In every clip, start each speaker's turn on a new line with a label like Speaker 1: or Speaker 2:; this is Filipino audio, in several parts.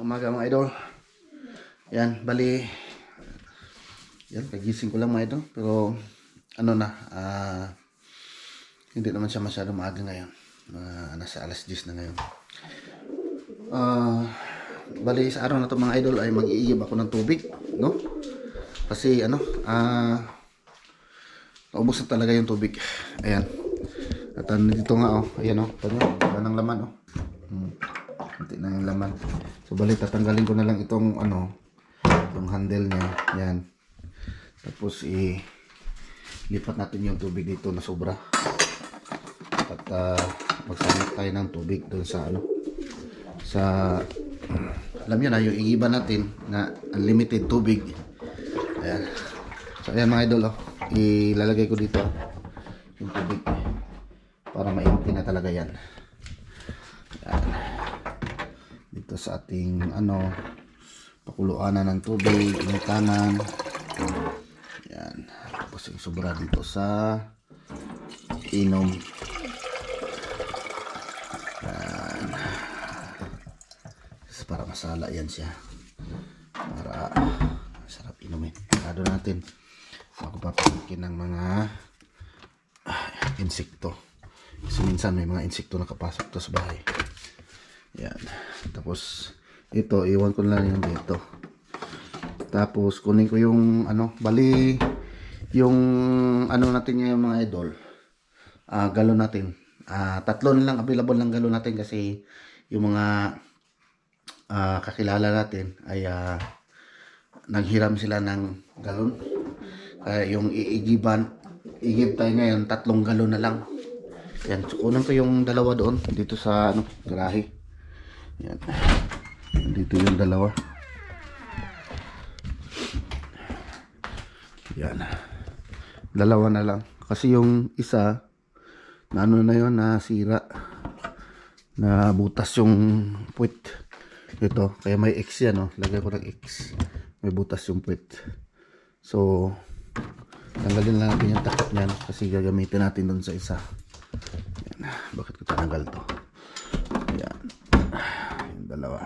Speaker 1: Umaga mga idol. Yan, bali yan, kagising ko lang mga idol. Pero ano na, hindi naman siya masyado maaga ngayon. Nasa alas 10 na ngayon. Bali sa araw na to mga idol ay mag-iigib ako ng tubig, no? Kasi ano, naubos na talaga yung tubig. Ayan. At dito nga, oh, ayan, oh, wala nang laman, oh. Hindi na yung laman. So bali tatanggalin ko na lang itong ano, yung handle niya. Yan. Tapos lipat natin yung tubig dito na sobra. At magsamit tayo ng tubig doon sa ano, sa alam niyo na yung iiba natin na unlimited tubig. Ayan. So ayan mga idol, oh. Ilalagay ko dito yung tubig para ma-empty na talaga yan. Ayan. Dito sa ating ano, pakuluanan ng tubig, initanan. Yan. Tapos yung sobra dito sa inom. Yan. Para masala yan siya. Para sarap inumin. Kado natin. Ako papalikin ng mga insekto. Kasi minsan may mga insekto nakapasok to sa bahay. Yan. Tapos ito iwan ko na lang yung dito. Tapos kunin ko yung ano, bali yung ano natin yung mga idol, galon natin. Tatlo na lang available ng galon natin kasi yung mga kakilala natin ay naghiram sila ng galon. Kaya yung igib tayo ngayon 3 galon na lang. Yan, so kunin ko yung dalawa doon dito sa ano, garahe. Yan. Dito yung dalawa. Yan. Dalawa na lang. Kasi yung isa, na ano na yun, nasira. Na butas yung puwit. Ito, kaya may X yan, oh. Lagay ko ng X. May butas yung puwit. So, tanggalin lang natin yung takip niyan kasi gagamitin natin doon sa isa. Yan. Bakit ko tinanggal to? Yan. Dalawa.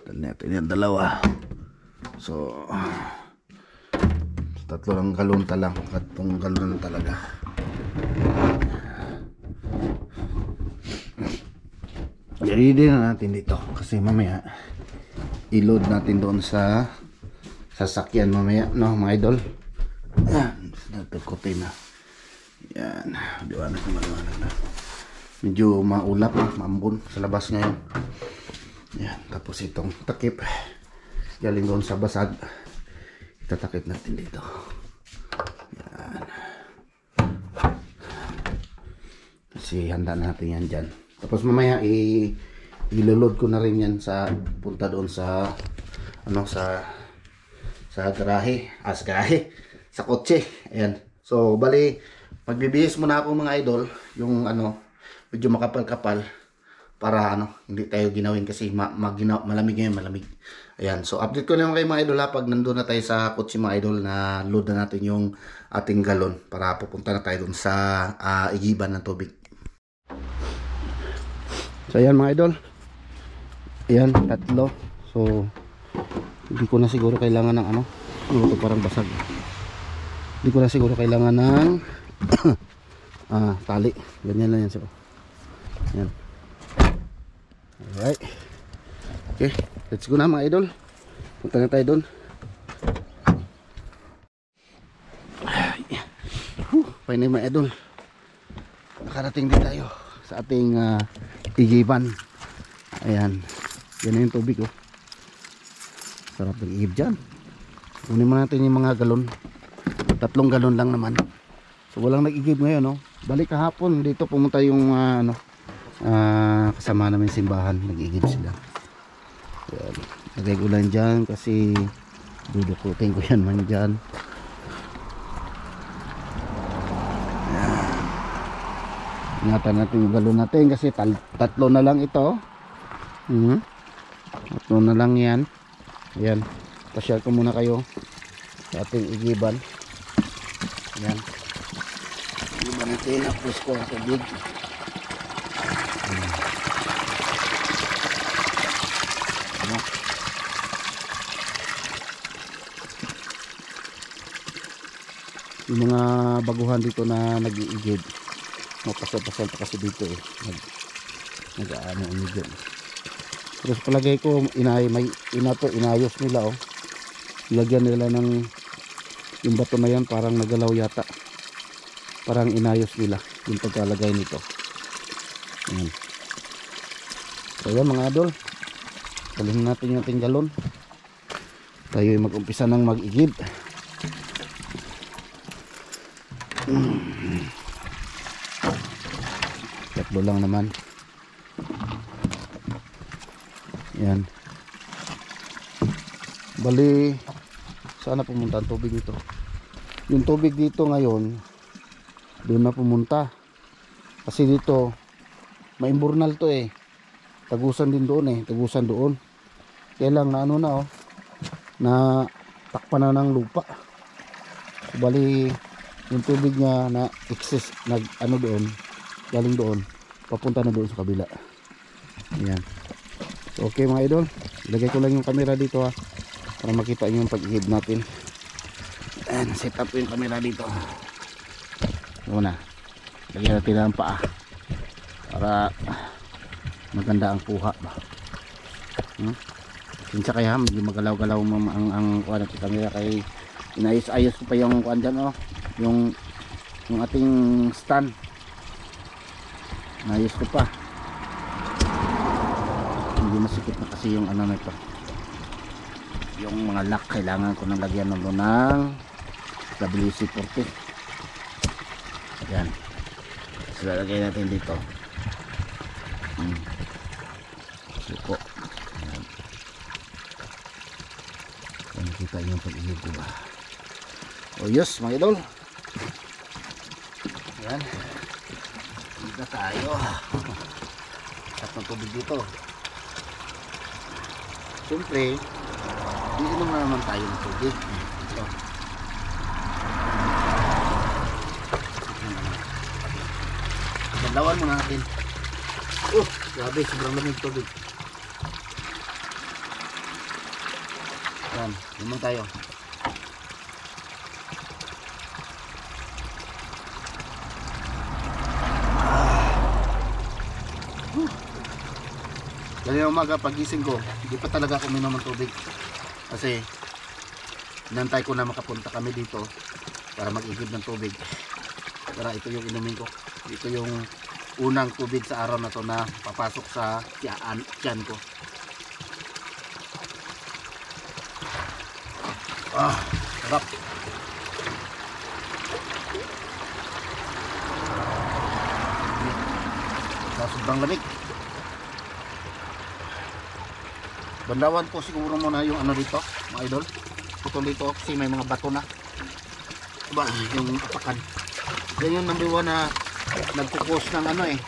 Speaker 1: Dali natin yan, dalawa. So 3 lang galon talang. 3 galon talaga. I-ready na natin dito. Kasi mamaya i-load natin doon sa sasakyan mamaya. No mga idol. Yan. Nagtagkote na. Yan. Diwanag na. Medyo maulap na. Maambon sa labas ngayon. Yan, tapos itong takip galing doon sa basag, itatakip natin dito. Yan. Kasi handa natin yan dyan. Tapos mamaya iloload ko na rin yan sa punta doon sa ano, sa garahe, sa kotse. Ayan. So bali magbibihis muna ako mga idol, yung ano medyo makapal-kapal para ano, hindi tayo ginawin kasi malamig ngayon, malamig. Ayan, so update ko naman kayo mga idol pag nandun na tayo sa kotse mga idol, na load na natin yung ating galon para pupunta na tayo dun sa igiban ng tubig. So ayan mga idol, ayan, 3. So hindi ko na siguro kailangan ng ano ito, parang basag. Hindi ko na siguro kailangan ng tali, ganyan lang yan. So ayan. Alright. Okay, let's go na mga idol. Punta na tayo doon. Painay mga idol. Nakarating din tayo sa ating igiban. Ayan. Yan na yung tubig, oh. Sarap ng-igib dyan. Kunin mo natin yung mga galon. 3 galon lang naman. So walang nag-igib ngayon, oh. Balik kahapon dito pumunta yung ano, kasama namin simbahan, nag-igib sila. Yan. Lagay ko lang dyan kasi dudukutin ko yan man dyan. Ingatan natin yung galon natin kasi tatlo na lang ito. Tatlo na lang yan. Ayan, pasyal ko muna kayo sa ating igiban. Ayan, igiban natin, apos ko ang tubig. Yung mga baguhan dito na nag-iigib, mapasal-pasal pa kasi dito eh, nag-aano dyan. Pero sa palagay ko inayos nila oh. Lagyan nila ng yung bato na yan, parang nagalaw yata, parang inayos nila yung pagkalagay nito. Ayan. So yan mga idol, talhin natin yung ating galon, tayo ay mag-umpisa ng mag-igib. Tatlo lang naman. Yan. Bali, sana pumunta ang tubig dito. Yung tubig dito ngayon, doon na pumunta. Kasi dito, maimburnal to eh. Tagusan din doon eh. Tagusan doon. Kaya lang na ano na oh. Na takpan na ng lupa. Bali, yung tubig niya na excess, nag ano doon, galing doon, papunta na doon sa kabila. Ayan. So, okay mga idol, ilagay ko lang yung camera dito ha, para makita nyo yung pag-ihib natin. Ayan, set up ko yung camera dito. Una, lagyan natin ang paa para maganda ang kuha ba. Sinsa kaya medyo magalaw-galaw ang kuha natin camera, kay inayos-ayos ko pa yung kuha dyan oh, yung ating stand, inayos ko pa. Hindi masikip na kasi yung ano na ito, yung mga lock, kailangan ko nang lagyan ng WC-40. Yan, so lalagay natin dito. Suko. Yan, nakita yung pag-ihib ko ba. O yes mga idol, yan, dito tayo. At ng tubig dito. Siyempre, iinom na naman tayo ng tubig. Ito. Bandawan muna natin. Grabe, sobrang lamig tubig. Yan, inom tayo. Ganyan umaga pagising ko, hindi pa talaga ako uminom ng tubig. Kasi inantay ko na makapunta kami dito para mag-igib ng tubig. Para ito yung inumin ko. Ito yung unang tubig sa araw na to na papasok sa tiyan ko. Sarap. Sobrang lamig. Bandawan ko siguro muna yung ano dito mga idol, putol dito kasi may mga bato na diba, yung apakan. Yan yung number 1 na nagkukos ng ano eh,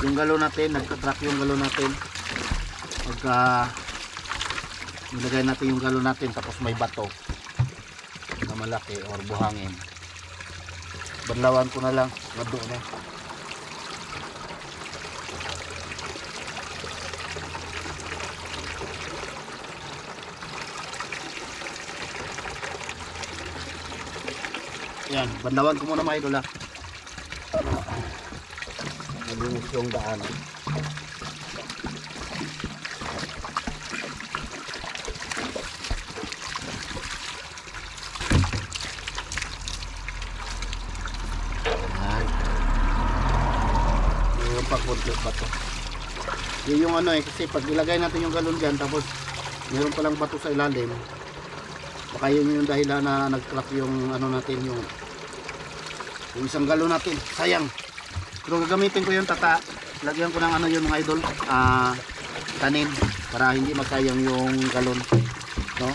Speaker 1: yung galon natin, nagka-track yung galon natin pagka nilagay natin yung galon natin tapos may bato na malaki or buhangin. Bandawan ko na lang doon eh. Yan, bandawan ko muna mga idol ha. Nalinis yung daan. Yan. Yung pag-control ba to? Yung ano eh, kasi pag ilagay natin yung galon dyan tapos meron palang bato sa ilalim, baka yun yung dahilan na nag-crack yung ano natin, yung isang galon natin. Sayang. Pero gagamitin ko yung tata lagyan ko ng ano yun mga idol, tanim para hindi masayang yung galon, no?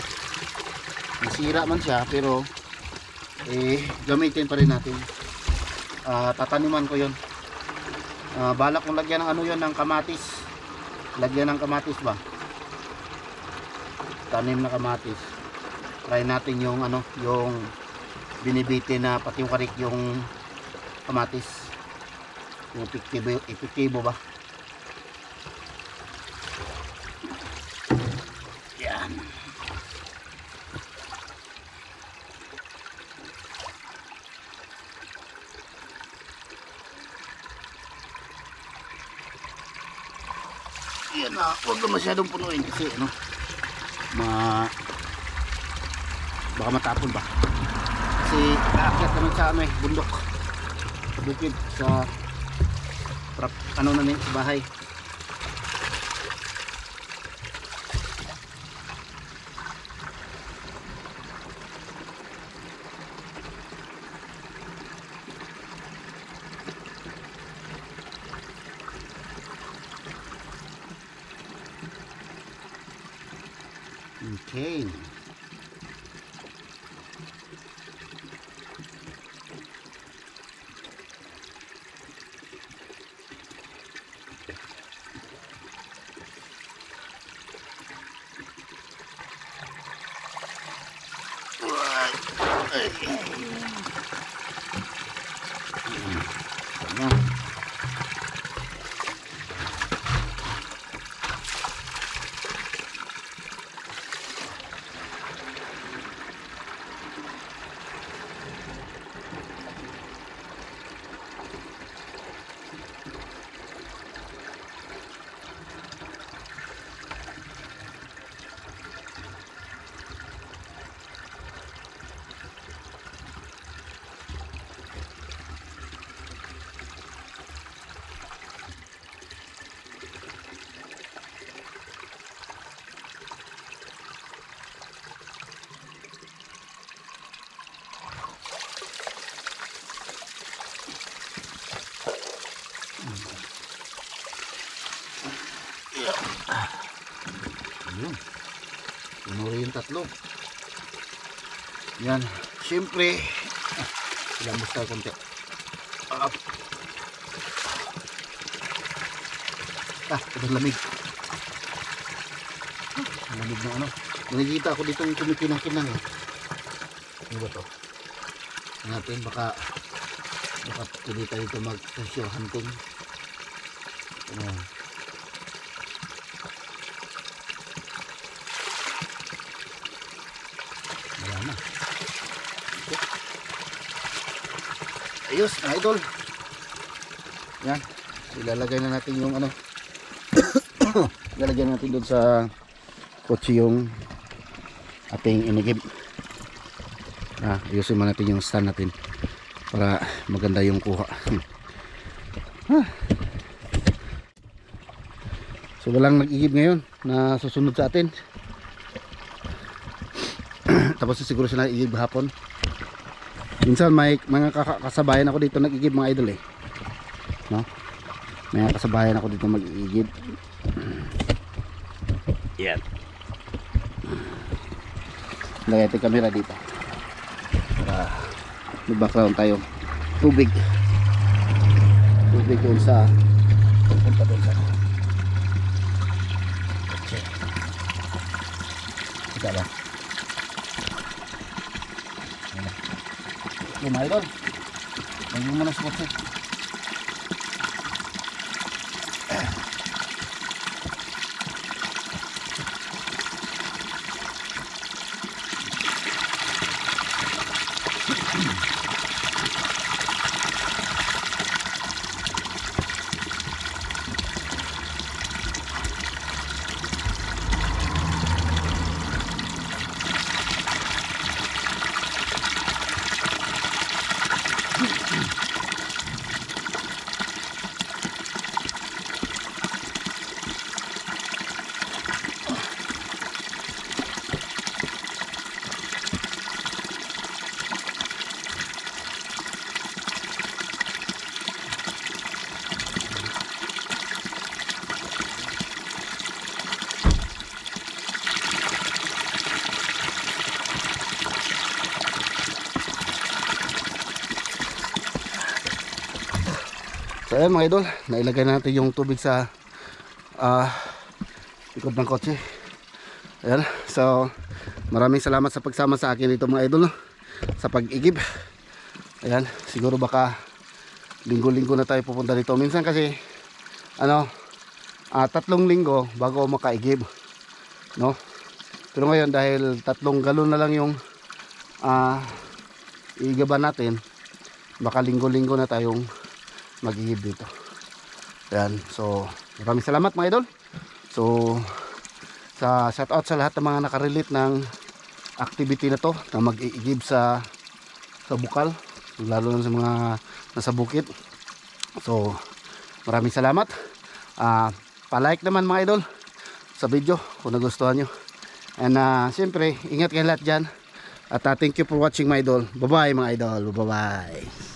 Speaker 1: Nasira man siya pero gamitin pa rin natin. Tataniman ko yun. Balak kong lagyan ng ano yun, ng kamatis. Lagyan ng kamatis ba? Tanim na kamatis. Try natin yung ano, yung binibiti na pati yung karik yung kamatis. Yung epektibo ba? Yan. Yan na, huwag na masyadong punuin kasi ano, baka matapon ba? Kasi aakyat naman sa ano bundok, sa bukid, sa ano na sa bahay. Okay. Ayun. Pinuri yung tatlo. Yan. Siyempre, ilambos tayo konti. Ibang lamig. Lamig na ano. Nakikita ako dito yung kumikinang-kinang. Ano ba to? Natin, baka pwede tayo dito mag-treasure hunting. Wala na. Ayos, mga idol. Yan. Ilalagay na natin yung ano. Ilalagay natin doon sa kotse yung ating inigib. Ayusin mo natin yung stand natin para maganda yung kuha. So walang nag-igib ngayon na susunod sa atin. Tapos siguro sila igib hapon. Minsan may mga kasabayan ako dito nag-igib mga idol no? May kasabayan ako dito mag-igib. Yan. Lagay natin camera dito para may background tayo. Tubig doon sa punta doon sa kita ba yung mga idol lagyan mo na sa kotse. So ayan mga idol, nailagay na natin yung tubig sa likod ng kotse. Ayan, so maraming salamat sa pagsama sa akin ito mga idol, no? Sa pag-igib. Ayan, siguro baka linggo-linggo na tayo pupunta dito. Minsan kasi 3 linggo bago makaigib, no? Pero ngayon dahil 3 galon na lang yung iigiban natin, baka linggo-linggo na tayong mag-igib dito. Ayan, so maraming salamat mga idol. So sa shoutout sa lahat ng mga nakarelate ng activity na to, na mag-iigib sa bukal, lalo na sa mga nasa bukid. So maraming salamat. Pa-like naman mga idol sa video kung nagustuhan nyo. And siyempre ingat kayo lahat dyan. At thank you for watching mga idol. Bye bye mga idol. Bye bye.